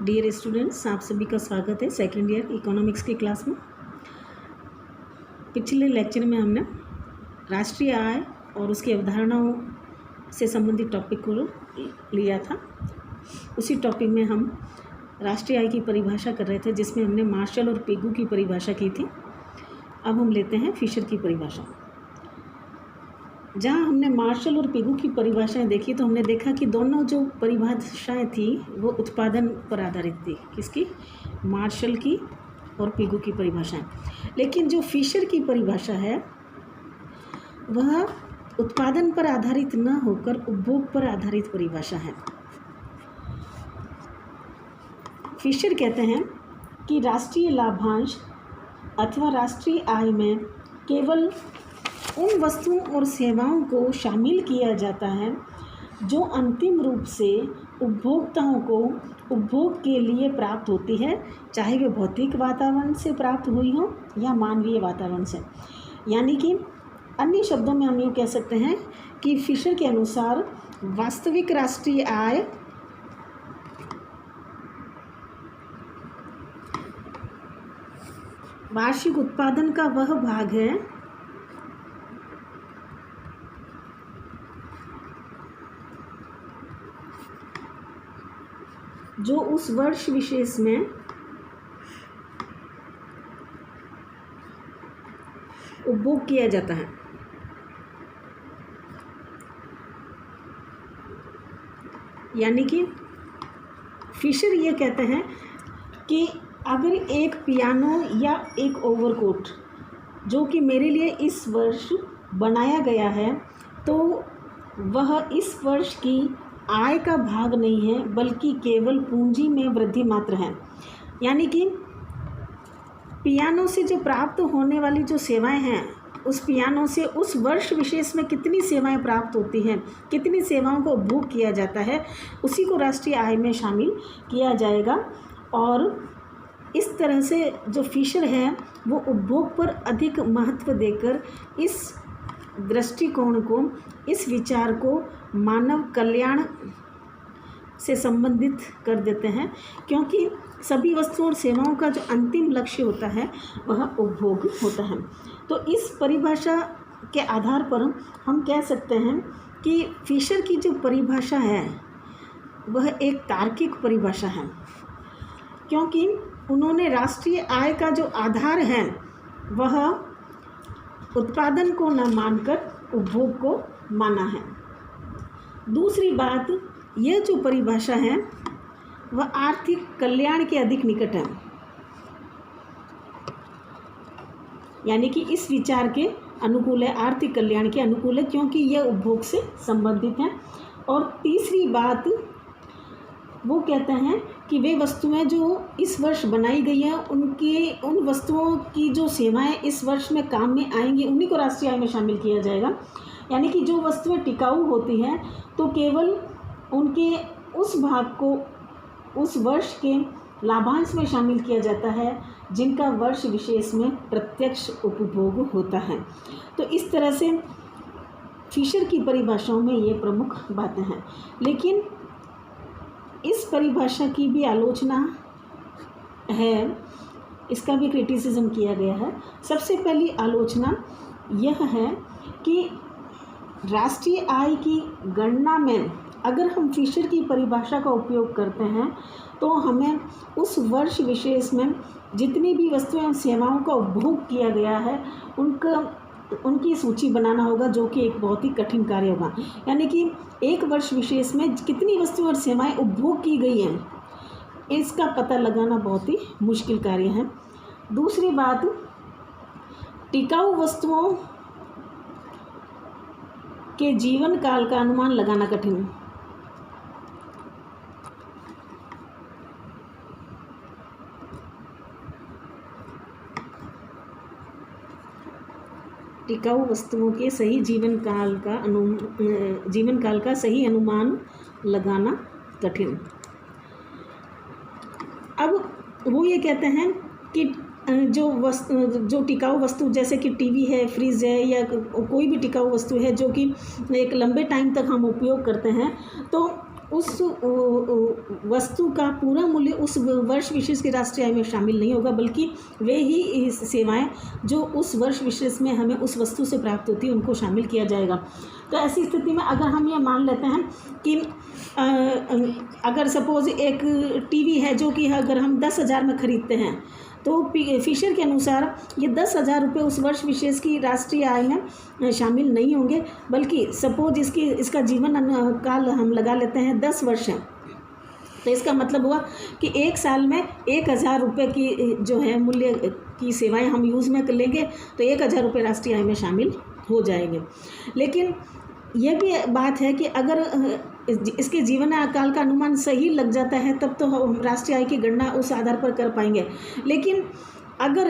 Dear students, आप सभी का स्वागत है सेकेंड ईयर इकोनॉमिक्स की क्लास में। पिछले लेक्चर में हमने राष्ट्रीय आय और उसकी अवधारणाओं से संबंधित टॉपिक को लिया था। उसी टॉपिक में हम राष्ट्रीय आय की परिभाषा कर रहे थे, जिसमें हमने मार्शल और पेगू की परिभाषा की थी। अब हम लेते हैं फिशर की परिभाषा। जहाँ हमने मार्शल और पेगू की परिभाषाएं देखी तो हमने देखा कि दोनों जो परिभाषाएं थी वो उत्पादन पर आधारित थी। किसकी? मार्शल की और पेगू की परिभाषाएं। लेकिन जो फिशर की परिभाषा है वह उत्पादन पर आधारित न होकर उपभोग पर आधारित परिभाषा है। फिशर कहते हैं कि राष्ट्रीय लाभांश अथवा राष्ट्रीय आय में केवल उन वस्तुओं और सेवाओं को शामिल किया जाता है जो अंतिम रूप से उपभोक्ताओं को उपभोग के लिए प्राप्त होती है, चाहे वे भौतिक वातावरण से प्राप्त हुई हो या मानवीय वातावरण से। यानी कि अन्य शब्दों में हम यूँ कह सकते हैं कि फिशर के अनुसार वास्तविक राष्ट्रीय आय वार्षिक उत्पादन का वह भाग है जो उस वर्ष विशेष में उपभोग किया जाता है। यानी कि फिशर ये कहते हैं कि अगर एक पियानो या एक ओवरकोट जो कि मेरे लिए इस वर्ष बनाया गया है तो वह इस वर्ष की आय का भाग नहीं है, बल्कि केवल पूंजी में वृद्धि मात्र है। यानी कि पियानो से जो प्राप्त होने वाली जो सेवाएं हैं, उस पियानो से उस वर्ष विशेष में कितनी सेवाएं प्राप्त होती हैं, कितनी सेवाओं को उपभोग किया जाता है, उसी को राष्ट्रीय आय में शामिल किया जाएगा। और इस तरह से जो फिशर है वो उपभोग पर अधिक महत्व देकर इस दृष्टिकोण को, इस विचार को मानव कल्याण से संबंधित कर देते हैं, क्योंकि सभी वस्तुओं और सेवाओं का जो अंतिम लक्ष्य होता है वह उपभोग होता है। तो इस परिभाषा के आधार पर हम कह सकते हैं कि फिशर की जो परिभाषा है वह एक तार्किक परिभाषा है, क्योंकि उन्होंने राष्ट्रीय आय का जो आधार है वह उत्पादन को न मानकर उपभोग को माना है। दूसरी बात, यह जो परिभाषा है वह आर्थिक कल्याण के अधिक निकट है। यानी कि इस विचार के अनुकूल है, आर्थिक कल्याण के अनुकूल है, क्योंकि यह उपभोग से संबंधित है। और तीसरी बात, वो कहते हैं कि वे वस्तुएं जो इस वर्ष बनाई गई हैं उन वस्तुओं की जो सेवाएं इस वर्ष में काम में आएंगी उन्हीं को राष्ट्रीय आय में शामिल किया जाएगा। यानी कि जो वस्तुएं टिकाऊ होती हैं तो केवल उनके उस भाग को उस वर्ष के लाभांश में शामिल किया जाता है जिनका वर्ष विशेष में प्रत्यक्ष उपभोग होता है। तो इस तरह से फिशर की परिभाषाओं में ये प्रमुख बातें हैं। लेकिन इस परिभाषा की भी आलोचना है, इसका भी क्रिटिसिज्म किया गया है। सबसे पहली आलोचना यह है कि राष्ट्रीय आय की गणना में अगर हम फिशर की परिभाषा का उपयोग करते हैं तो हमें उस वर्ष विशेष में जितनी भी वस्तुएं और सेवाओं का उपभोग किया गया है उनकी सूची बनाना होगा, जो कि एक बहुत ही कठिन कार्य होगा। यानी कि एक वर्ष विशेष में कितनी वस्तुएं और सेवाएं उपभोग की गई हैं इसका पता लगाना बहुत ही मुश्किल कार्य है। दूसरी बात, टिकाऊ वस्तुओं के जीवन काल का अनुमान लगाना कठिन है। टिकाऊ वस्तुओं के सही जीवन काल का सही अनुमान लगाना कठिन। अब वो ये कहते हैं कि जो टिकाऊ वस्तु जैसे कि टीवी है, फ्रिज है या कोई भी टिकाऊ वस्तु है जो कि एक लंबे टाइम तक हम उपयोग करते हैं, तो उस वस्तु का पूरा मूल्य उस वर्ष विशेष की राष्ट्रीय आय में शामिल नहीं होगा, बल्कि वे ही सेवाएं जो उस वर्ष विशेष में हमें उस वस्तु से प्राप्त होती है उनको शामिल किया जाएगा। तो ऐसी स्थिति में अगर हम ये मान लेते हैं कि अगर सपोज़ एक टीवी है जो कि अगर हम 10,000 में ख़रीदते हैं, तो फिशर के अनुसार ये 10,000 रुपये उस वर्ष विशेष की राष्ट्रीय आय में शामिल नहीं होंगे, बल्कि सपोज इसका जीवन काल हम लगा लेते हैं 10 वर्ष है, तो इसका मतलब हुआ कि एक साल में 1,000 रुपये की जो है मूल्य की सेवाएं हम यूज़ में कर लेंगे, तो 1,000 रुपये राष्ट्रीय आय में शामिल हो जाएंगे। लेकिन यह भी बात है कि अगर इसके जीवन काल का अनुमान सही लग जाता है तब तो हम राष्ट्रीय आय की गणना उस आधार पर कर पाएंगे। लेकिन अगर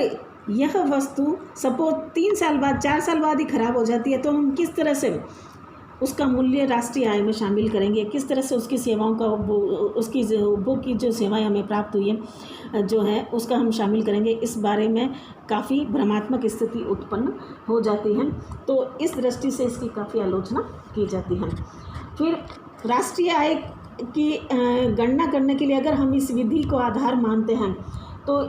यह वस्तु सपोज 3 साल बाद 4 साल बाद ही ख़राब हो जाती है, तो हम किस तरह से उसका मूल्य राष्ट्रीय आय में शामिल करेंगे, किस तरह से उसकी सेवाओं का उसकी उपभोग की जो सेवाएं हमें प्राप्त हुई है जो है उसका हम शामिल करेंगे, इस बारे में काफ़ी भ्रमात्मक स्थिति उत्पन्न हो जाती है। तो इस दृष्टि से इसकी काफ़ी आलोचना की जाती है। फिर राष्ट्रीय आय की गणना करने के लिए अगर हम इस विधि को आधार मानते हैं तो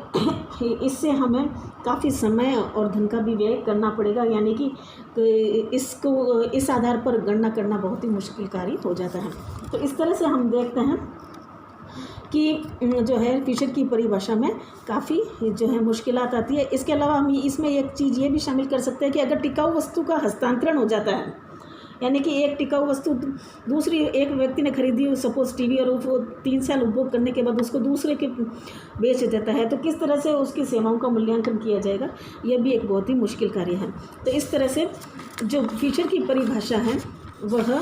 इससे हमें काफ़ी समय और धन का भी व्यय करना पड़ेगा, यानी कि इसको इस आधार पर गणना करना बहुत ही मुश्किल कार्य हो जाता है। तो इस तरह से हम देखते हैं कि जो है फिशर की परिभाषा में काफ़ी जो है मुश्किलात आती है। इसके अलावा हम इसमें एक चीज़ ये भी शामिल कर सकते हैं कि अगर टिकाऊ वस्तु का हस्तांतरण हो जाता है, यानी कि एक टिकाऊ वस्तु दूसरी एक व्यक्ति ने खरीदी सपोज टीवी और वो 3 साल उपभोग करने के बाद उसको दूसरे के बेच देता है, तो किस तरह से उसकी सेवाओं का मूल्यांकन किया जाएगा, यह भी एक बहुत ही मुश्किल कार्य है। तो इस तरह से जो फिशर की परिभाषा है वह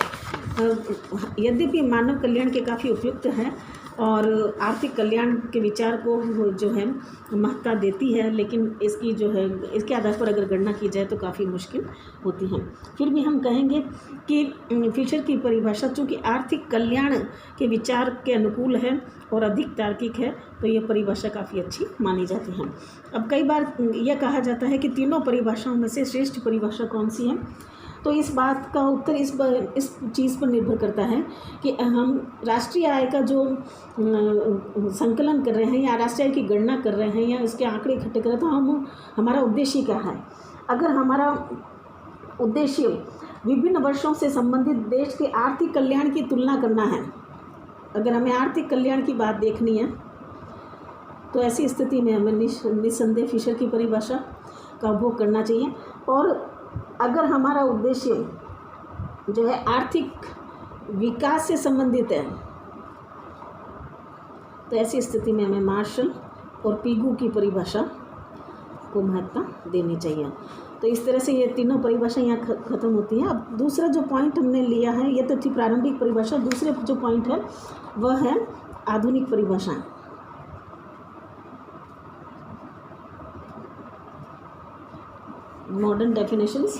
यद्यपि मानव कल्याण के काफ़ी उपयुक्त है और आर्थिक कल्याण के विचार को जो है महत्ता देती है, लेकिन इसकी जो है इसके आधार पर अगर गणना की जाए तो काफ़ी मुश्किल होती है। फिर भी हम कहेंगे कि फिशर की परिभाषा चूँकि आर्थिक कल्याण के विचार के अनुकूल है और अधिक तार्किक है, तो ये परिभाषा काफ़ी अच्छी मानी जाती है। अब कई बार यह कहा जाता है कि तीनों परिभाषाओं में से श्रेष्ठ परिभाषा कौन सी है, तो इस बात का उत्तर इस चीज़ पर निर्भर करता है कि हम राष्ट्रीय आय का जो संकलन कर रहे हैं या राष्ट्रीय आय की गणना कर रहे हैं या इसके आंकड़े इकट्ठे कर रहे हैं, तो हमारा उद्देश्य क्या है। अगर हमारा उद्देश्य विभिन्न वर्षों से संबंधित देश के आर्थिक कल्याण की तुलना करना है, अगर हमें आर्थिक कल्याण की बात देखनी है, तो ऐसी स्थिति में हमें निस्संदेह फिशर की परिभाषा का उपयोग करना चाहिए। और अगर हमारा उद्देश्य जो है आर्थिक विकास से संबंधित है, तो ऐसी स्थिति में हमें मार्शल और पीगू की परिभाषा को महत्ता देनी चाहिए। तो इस तरह से ये तीनों परिभाषा यहाँ ख़त्म होती हैं। अब दूसरा जो पॉइंट हमने लिया है, ये तो थी प्रारंभिक परिभाषा, दूसरे जो पॉइंट है वह है आधुनिक परिभाषाएं। Modern definitions.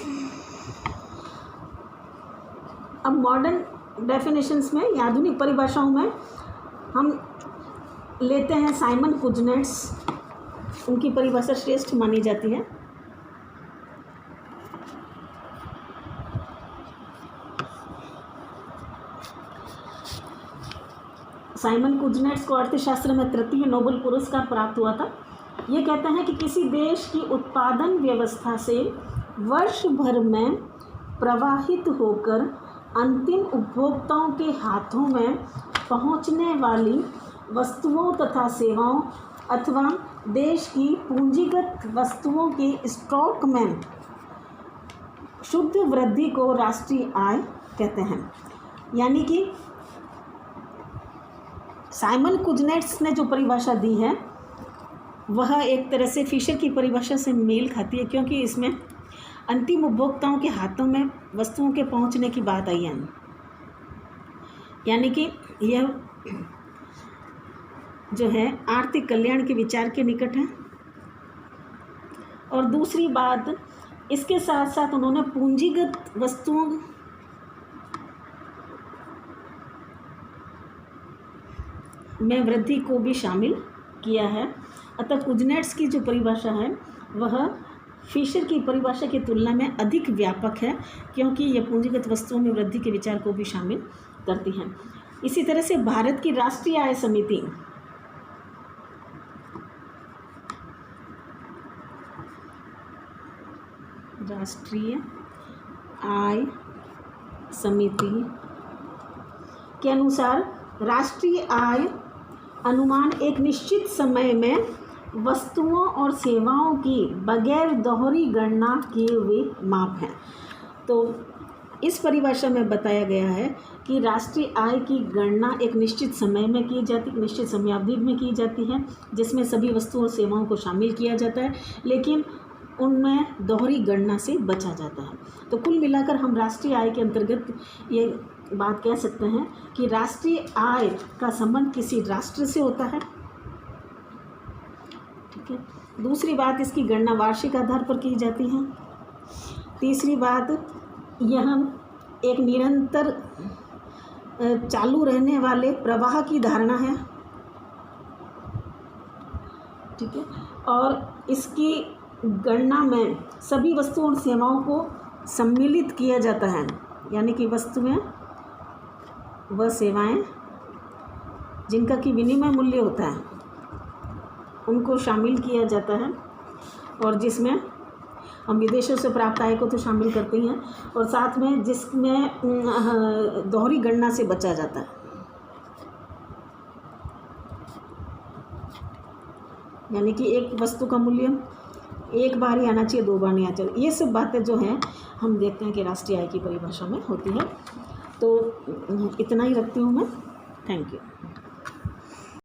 अब मॉडर्न डेफिनेशंस में या आधुनिक परिभाषाओं में हम लेते हैं साइमन कुजनेट्स, उनकी परिभाषा श्रेष्ठ मानी जाती है। साइमन कुजनेट्स को अर्थशास्त्र में तृतीय नोबेल पुरस्कार प्राप्त हुआ था। ये कहते हैं कि किसी देश की उत्पादन व्यवस्था से वर्ष भर में प्रवाहित होकर अंतिम उपभोक्ताओं के हाथों में पहुंचने वाली वस्तुओं तथा सेवाओं अथवा देश की पूंजीगत वस्तुओं के स्टॉक में शुद्ध वृद्धि को राष्ट्रीय आय कहते हैं। यानी कि साइमन कुजनेट्स ने जो परिभाषा दी है वह एक तरह से फिशर की परिभाषा से मेल खाती है, क्योंकि इसमें अंतिम उपभोक्ताओं के हाथों में वस्तुओं के पहुंचने की बात आई है, यानी कि यह जो है आर्थिक कल्याण के विचार के निकट है। और दूसरी बात, इसके साथ साथ उन्होंने पूंजीगत वस्तुओं में वृद्धि को भी शामिल किया है। अतः कुजनेट्स की जो परिभाषा है वह फिशर की परिभाषा की तुलना में अधिक व्यापक है, क्योंकि यह पूंजीगत वस्तुओं में वृद्धि के विचार को भी शामिल करती हैं। इसी तरह से भारत की राष्ट्रीय आय समिति, राष्ट्रीय आय समिति के अनुसार राष्ट्रीय आय अनुमान एक निश्चित समय में वस्तुओं और सेवाओं की बगैर दोहरी गणना किए हुए माप हैं। तो इस परिभाषा में बताया गया है कि राष्ट्रीय आय की गणना एक निश्चित समय में की जाती, निश्चित समयावधि में की जाती है, जिसमें सभी वस्तुओं और सेवाओं को शामिल किया जाता है, लेकिन उनमें दोहरी गणना से बचा जाता है। तो कुल मिलाकर हम राष्ट्रीय आय के अंतर्गत ये बात कह सकते हैं कि राष्ट्रीय आय का संबंध किसी राष्ट्र से होता है। ठीक है। दूसरी बात, इसकी गणना वार्षिक आधार पर की जाती है। तीसरी बात, यह एक निरंतर चालू रहने वाले प्रवाह की धारणा है। ठीक है। और इसकी गणना में सभी वस्तुओं और सेवाओं को सम्मिलित किया जाता है, यानी कि वस्तुएं व सेवाएं जिनका कि विनिमय मूल्य होता है उनको शामिल किया जाता है, और जिसमें हम विदेशों से प्राप्त आय को तो शामिल करते ही हैं, और साथ में जिसमें दोहरी गणना से बचा जाता है, यानी कि एक वस्तु का मूल्य एक बार ही आना चाहिए, 2 बार नहीं आना चाहिए। ये सब बातें जो हैं हम देखते हैं कि राष्ट्रीय आय की परिभाषा में होती है। तो इतना ही रखती हूँ मैं। Thank you.